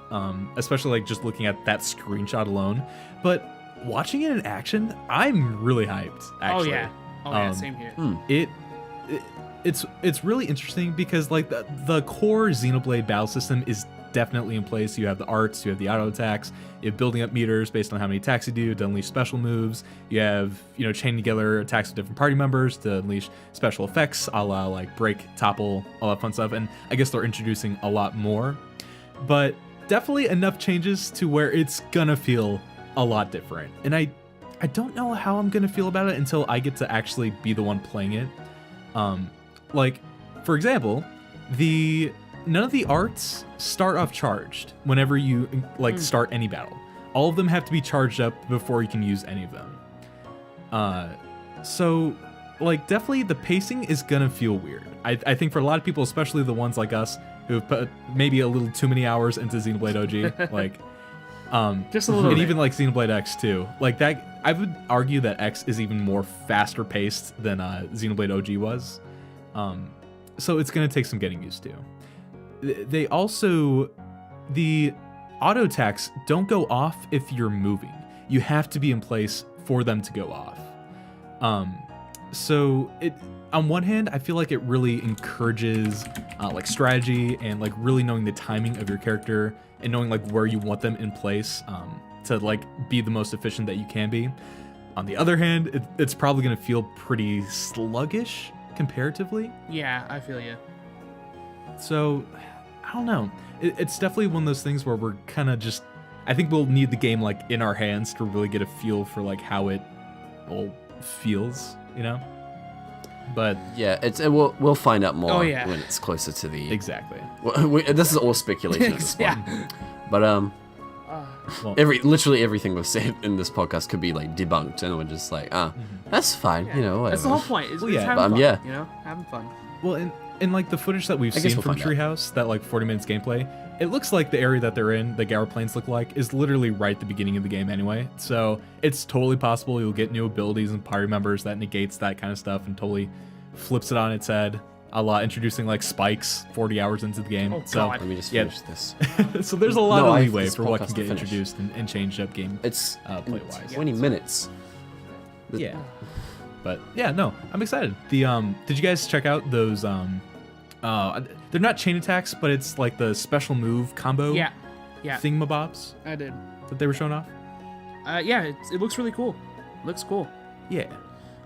especially like just looking at that screenshot alone. But watching it in action, I'm really hyped. Actually. Oh yeah, same here. It's really interesting because like the core Xenoblade battle system is definitely in place. You have the arts, you have the auto attacks, you have building up meters based on how many attacks you do to unleash special moves. You have, chain together attacks with different party members to unleash special effects, a la like break, topple, all that fun stuff. And I guess they're introducing a lot more, but definitely enough changes to where it's gonna feel a lot different. And I don't know how I'm gonna feel about it until I get to actually be the one playing it. Like, for example, none of the arts start off charged whenever you start any battle. All of them have to be charged up before you can use any of them. So like definitely the pacing is gonna feel weird. I think for a lot of people, especially the ones like us who've put maybe a little too many hours into Xenoblade OG, like Just a little and bit. even like Xenoblade X too. Like that, I would argue that X is even more faster paced than Xenoblade OG was. So it's gonna take some getting used to. They also, the auto attacks don't go off if you're moving. You have to be in place for them to go off. So it, on one hand, I feel like it really encourages like strategy and like really knowing the timing of your character and knowing like where you want them in place to like be the most efficient that you can be. On the other hand, it's probably gonna feel pretty sluggish comparatively. Yeah, I feel you. So, I don't know. It's definitely one of those things where we're kind of just, I think we'll need the game like in our hands to really get a feel for like how it all feels, But Yeah, we'll find out more Oh, yeah. when it's closer to the. exactly. This is all speculation at this point. Yeah. But Well, literally everything we've said in this podcast could be like debunked, and we're just like, that's fine, whatever. That's the whole point. Is Well, yeah. having fun, Yeah. having fun. well, and like the footage that we've I guess seen we'll from find out. Treehouse, that like 40 minutes gameplay, it looks like the area that they're in, the Gower Plains look like, is literally right at the beginning of the game anyway. So it's totally possible you'll get new abilities and party members that negates that kind of stuff and totally flips it on its head. A lot introducing like spikes 40 hours into the game. Oh, so God. Let me just Yeah. finish this. so there's a lot No, of I have leeway this for what podcast can to get finish. introduced and changed up game It's play-wise. 20 minutes. Yeah. But yeah, no, I'm excited. Did you guys check out those they're not chain attacks, but it's like the special move combo Yeah. thingamabobs I did. that they were showing off? Yeah, it looks really cool. Looks cool. Yeah.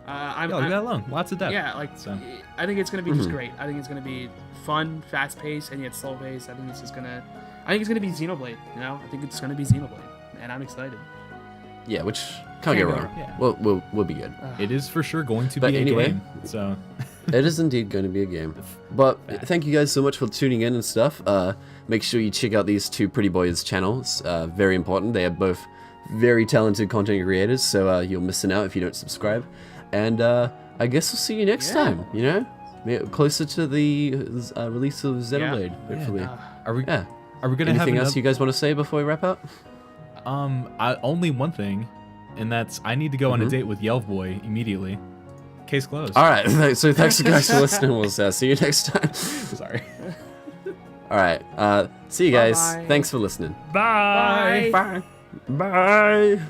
I'm, Yeah, leave that alone. Lots of depth. yeah, like So. I think it's gonna be just great. I think it's gonna be fun, fast paced, and yet slow paced. I think it's gonna be Xenoblade. I think it's gonna be Xenoblade, and I'm excited. Yeah, which can't go go wrong. wrong. Yeah. We'll be good. It is for sure going to But be anyway. a game. So It is indeed going to be a game. But thank you guys so much for tuning in and stuff. Make sure you check out these two pretty boys' channels. Very important. They are both very talented content creators, so you're missing out if you don't subscribe. And I guess we'll see you next time. Closer to the release of Xenoblade, hopefully. are we Yeah. are we gonna have Anything else another, you guys want to say before we wrap up? only one thing, and that's I need to go on a date with Yelv Boy immediately. Case closed. All right. So thanks guys for listening. We'll see you next time. Sorry. All right. See you guys. Bye-bye. Thanks for listening. Bye. Bye. Bye.